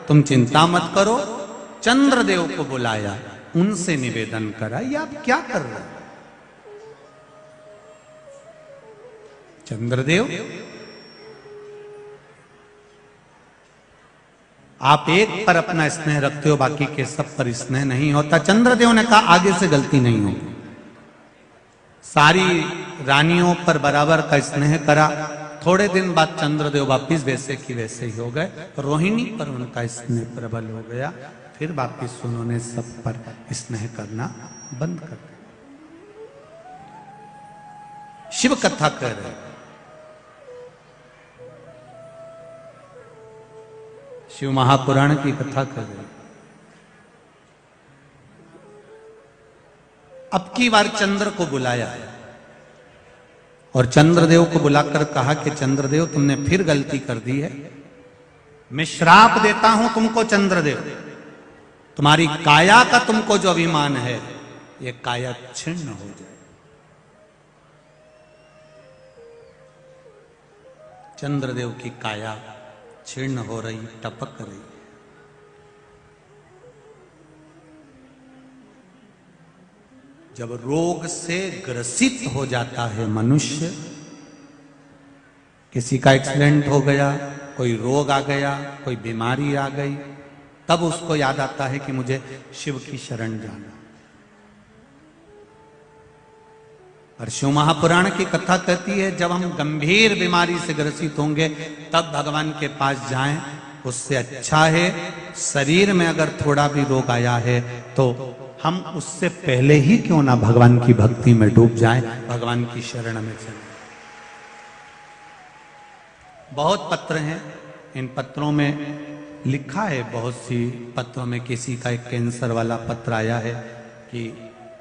तुम चिंता मत करो। चंद्रदेव को बुलाया, उनसे निवेदन करा, ये आप क्या कर रहे हो? चंद्रदेव, आप एक पर अपना स्नेह रखते हो, बाकी के सब पर स्नेह नहीं होता। चंद्रदेव ने कहा आगे से गलती नहीं होगी। सारी रानियों पर बराबर का स्नेह करा। थोड़े दिन बाद चंद्रदेव वापिस वैसे की वैसे ही हो गए। रोहिणी पर उनका स्नेह प्रबल हो गया। फिर वापिस उन्होंने सब पर स्नेह करना बंद कर दिया। शिव कथा कह रहे, शिव महापुराण की कथा कर रहे। अब की बार चंद्र को बुलाया और चंद्रदेव को बुलाकर कहा कि चंद्रदेव, तुमने फिर गलती कर दी है। मैं श्राप देता हूं तुमको चंद्रदेव, तुम्हारी काया का तुमको जो अभिमान है, ये काया छिन्न हो जाए। चंद्रदेव की काया छिन्न हो रही, टपक रही। जब रोग से ग्रसित हो जाता है मनुष्य, किसी का एक्सीडेंट हो गया, कोई रोग आ गया, कोई बीमारी आ गई, तब उसको याद आता है कि मुझे शिव की शरण जाना। और शिव महापुराण की कथा कहती है, जब हम गंभीर बीमारी से ग्रसित होंगे तब भगवान के पास जाएं। उससे अच्छा है शरीर में अगर थोड़ा भी रोग आया है तो हम उससे पहले ही क्यों ना भगवान की भक्ति में डूब जाएं, भगवान की शरण में चलें। बहुत पत्र हैं, इन पत्रों में लिखा है, बहुत सी पत्रों में किसी का एक कैंसर वाला पत्र आया है कि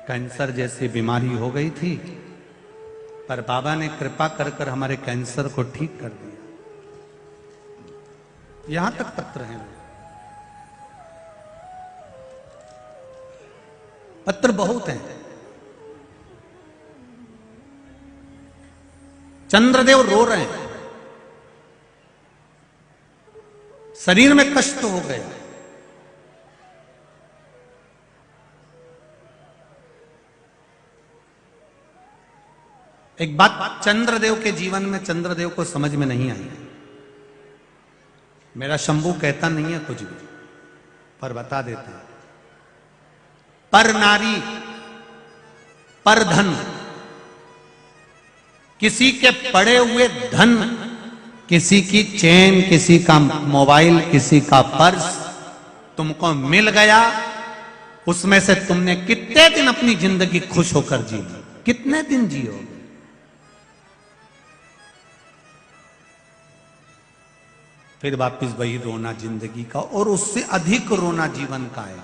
कैंसर जैसी बीमारी हो गई थी, पर बाबा ने कृपा कर कर हमारे कैंसर को ठीक कर दिया। यहां तक पत्र हैं, पत्र बहुत हैं। चंद्रदेव रो रहे हैं, शरीर में कष्ट हो गया। एक बात चंद्रदेव के जीवन में चंद्रदेव को समझ में नहीं आई। मेरा शंभू कहता नहीं है कुछ भी, पर बता देते हैं। पर नारी, पर धन, किसी के पड़े हुए धन, किसी की चेन, किसी का मोबाइल, किसी का पर्स तुमको मिल गया, उसमें से तुमने कितने दिन अपनी जिंदगी खुश होकर जी ली? कितने दिन जियोगे? फिर वापिस वही रोना जिंदगी का, और उससे अधिक रोना जीवन का है,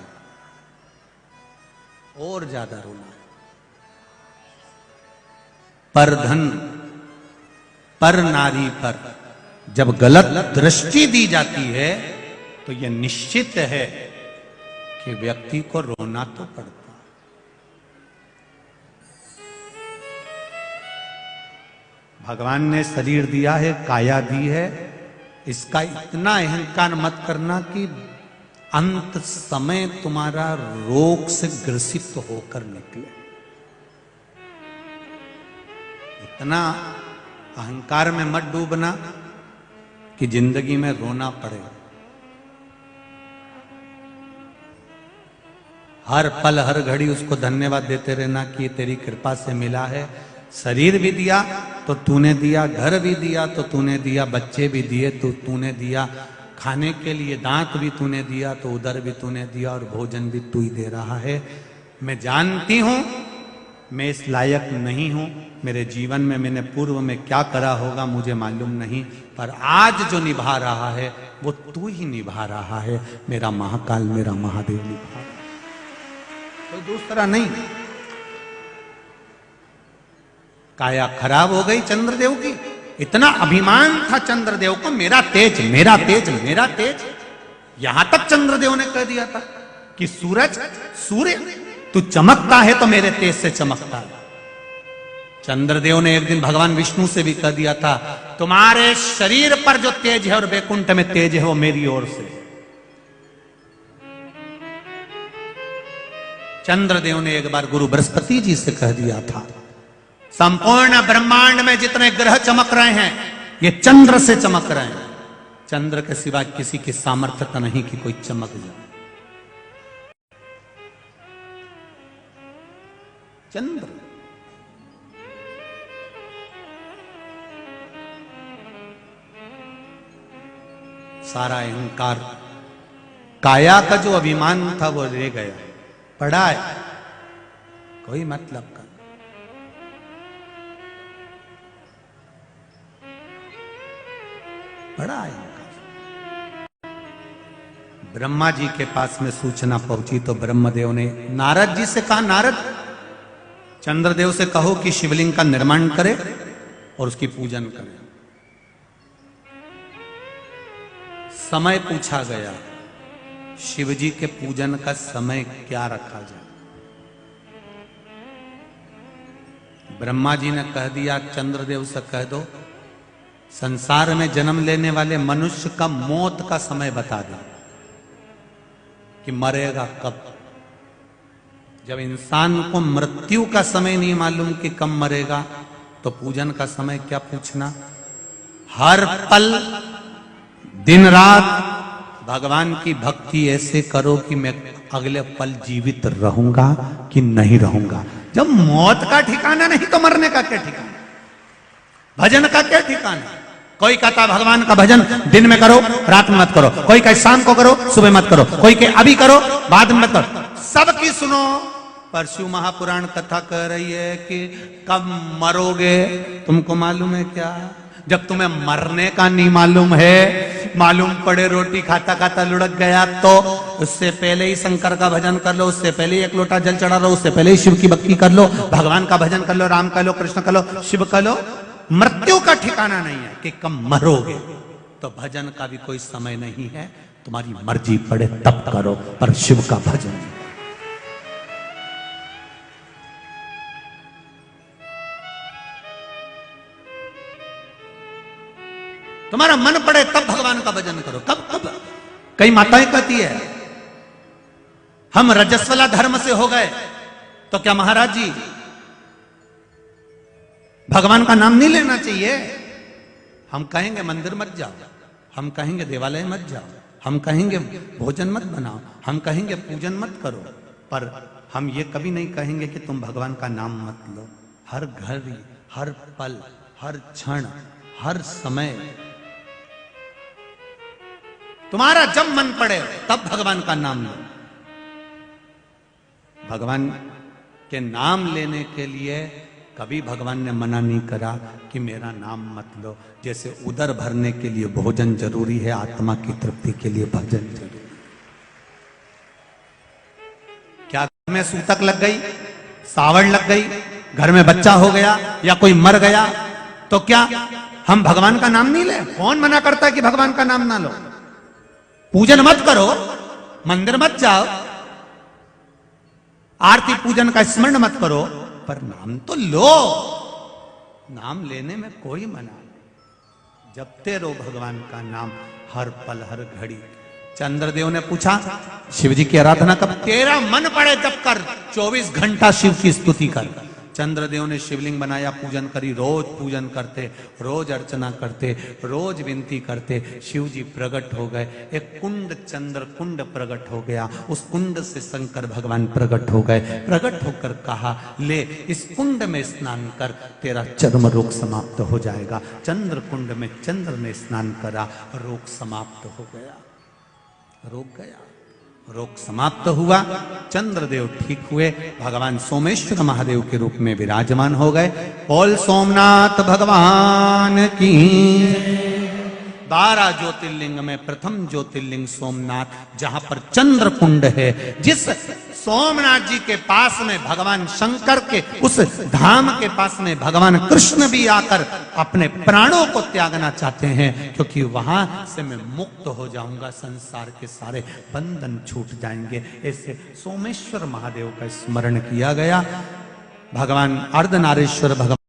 और ज्यादा रोना है। पर धन, पर नारी पर जब गलत दृष्टि दी जाती है तो यह निश्चित है कि व्यक्ति को रोना तो पड़ता है। भगवान ने शरीर दिया है, काया दी है, इसका इतना अहंकार मत करना कि अंत समय तुम्हारा रोग से ग्रसित होकर निकले। इतना अहंकार में मत डूबना कि जिंदगी में रोना पड़े। हर पल हर घड़ी उसको धन्यवाद देते रहना कि ये तेरी कृपा से मिला है। शरीर भी दिया तो तूने दिया, घर भी दिया तो तूने दिया, बच्चे भी दिए तो तूने दिया, खाने के लिए दांत भी तूने दिया तो उधर भी तूने दिया, और भोजन भी तू ही दे रहा है। मैं जानती हूं मैं इस लायक नहीं हूं, मेरे जीवन में मैंने पूर्व में क्या करा होगा मुझे मालूम नहीं, पर आज जो निभा रहा है वो तू ही निभा रहा है। मेरा महाकाल, मेरा महादेव निभा, कोई दूसरा नहीं। काया खराब हो गई चंद्रदेव की। इतना अभिमान था चंद्रदेव को, मेरा तेज, मेरा तेज, मेरा तेज। यहां तक चंद्रदेव ने कह दिया था कि सूरज, सूर्य तू चमकता है तो मेरे तेज से चमकता है। चंद्रदेव ने एक दिन भगवान विष्णु से भी कह दिया था, तुम्हारे शरीर पर जो तेज है और वैकुंठ में तेज है वो मेरी ओर से। चंद्रदेव ने एक बार गुरु बृहस्पति जी से कह दिया था, संपूर्ण ब्रह्मांड में जितने ग्रह चमक रहे हैं ये चंद्र से चमक रहे हैं। चंद्र के सिवा किसी की सामर्थ्यता नहीं कि कोई चमक जाए। चंद्र सारा अहंकार, काया का जो अभिमान था वो ले गया, पड़ा है कोई मतलब का। बड़ा है। ब्रह्मा जी के पास में सूचना पहुंची तो ब्रह्मदेव ने नारद जी से कहा, नारद चंद्रदेव से कहो कि शिवलिंग का निर्माण करे और उसकी पूजन करे। समय पूछा गया, शिवजी के पूजन का समय क्या रखा जाए। ब्रह्मा जी ने कह दिया, चंद्रदेव से कह दो संसार में जन्म लेने वाले मनुष्य का मौत का समय बता दे कि मरेगा कब। जब इंसान को मृत्यु का समय नहीं मालूम कि कब मरेगा तो पूजन का समय क्या पूछना। हर पल दिन रात भगवान की भक्ति ऐसे करो कि मैं अगले पल जीवित रहूंगा कि नहीं रहूंगा। जब मौत का ठिकाना नहीं तो मरने का क्या ठिकाना, भजन का क्या ठिकाना। कोई कहता भगवान का भजन दिन में करो रात में मत करो, कोई कहे शाम को करो सुबह मत करो, कोई कहे अभी करो बाद में मत करो। सबकी सुनो। पर शिव महापुराण कथा कह रही है कि कब मरोगे तुमको मालूम है क्या। जब तुम्हें मरने का नहीं मालूम है, मालूम पड़े रोटी खाता खाता लुढ़क गया तो उससे पहले ही शंकर का भजन कर लो, उससे पहले ही एक लोटा जल चढ़ा लो, उससे पहले ही शिव की भक्ति कर लो, भगवान का भजन कर लो, राम कर लो, कृष्ण कर लो, शिव कर लो। मृत्यु का ठिकाना नहीं है कि कब मरोगे। तो भजन का भी कोई समय नहीं है, तुम्हारी मर्जी पड़े तब करो, पर शिव का भजन। तुम्हारा मन पड़े तब भगवान का भजन करो। कब कब कई माताएं कहती है हम रजस्वला धर्म से हो गए तो क्या महाराज जी भगवान का नाम नहीं लेना चाहिए। हम कहेंगे मंदिर मत जाओ, हम कहेंगे देवालय मत जाओ, हम कहेंगे भोजन मत बनाओ, हम कहेंगे पूजन मत करो, पर हम ये कभी नहीं कहेंगे कि तुम भगवान का नाम मत लो। हर घड़ी, हर पल, हर क्षण, हर समय तुम्हारा जब मन पड़े तब भगवान का नाम लो। भगवान के नाम लेने के लिए कभी भगवान ने मना नहीं करा कि मेरा नाम मत लो। जैसे उदर भरने के लिए भोजन जरूरी है, आत्मा की तृप्ति के लिए भजन जरूरी। क्या घर में सूतक लग गई, सावड़ लग गई, घर में बच्चा हो गया या कोई मर गया तो क्या हम भगवान का नाम नहीं ले? कौन मना करता है कि भगवान का नाम ना लो। पूजन मत करो, मंदिर मत जाओ, आरती पूजन का स्मरण मत करो, पर नाम तो लो। नाम लेने में कोई मना नहीं। जपते रहो भगवान का नाम हर पल हर घड़ी। चंद्रदेव ने पूछा शिव जी की आराधना कब? तेरा मन पड़े जब कर, 24 घंटा शिव की स्तुति कर। चंद्रदेव ने शिवलिंग बनाया, पूजन करी, रोज पूजन करते, रोज अर्चना करते, रोज विनती करते। शिव जी प्रकट हो गए। एक कुंड, चंद्र कुंड प्रकट हो गया। उस कुंड से शंकर भगवान प्रकट हो गए। प्रकट होकर कहा ले इस कुंड में स्नान कर, तेरा चर्म रोग समाप्त हो जाएगा। चंद्र कुंड में चंद्र ने स्नान करा, रोग समाप्त हो गया। रोग गया, रोग समाप्त हुआ। चंद्रदेव ठीक हुए, भगवान सोमेश्वर महादेव के रूप में विराजमान हो गए। बोल सोमनाथ भगवान की। 12 ज्योतिर्लिंग में प्रथम ज्योतिर्लिंग सोमनाथ, जहां पर चंद्र कुंड है। जिस सोमनाथ जी के पास में भगवान शंकर के उस धाम के पास में भगवान कृष्ण भी आकर अपने प्राणों को त्यागना चाहते हैं, क्योंकि वहां से मैं मुक्त हो जाऊंगा, संसार के सारे बंधन छूट जाएंगे। ऐसे सोमेश्वर महादेव का स्मरण किया गया। भगवान अर्धनारीश्वर भगवान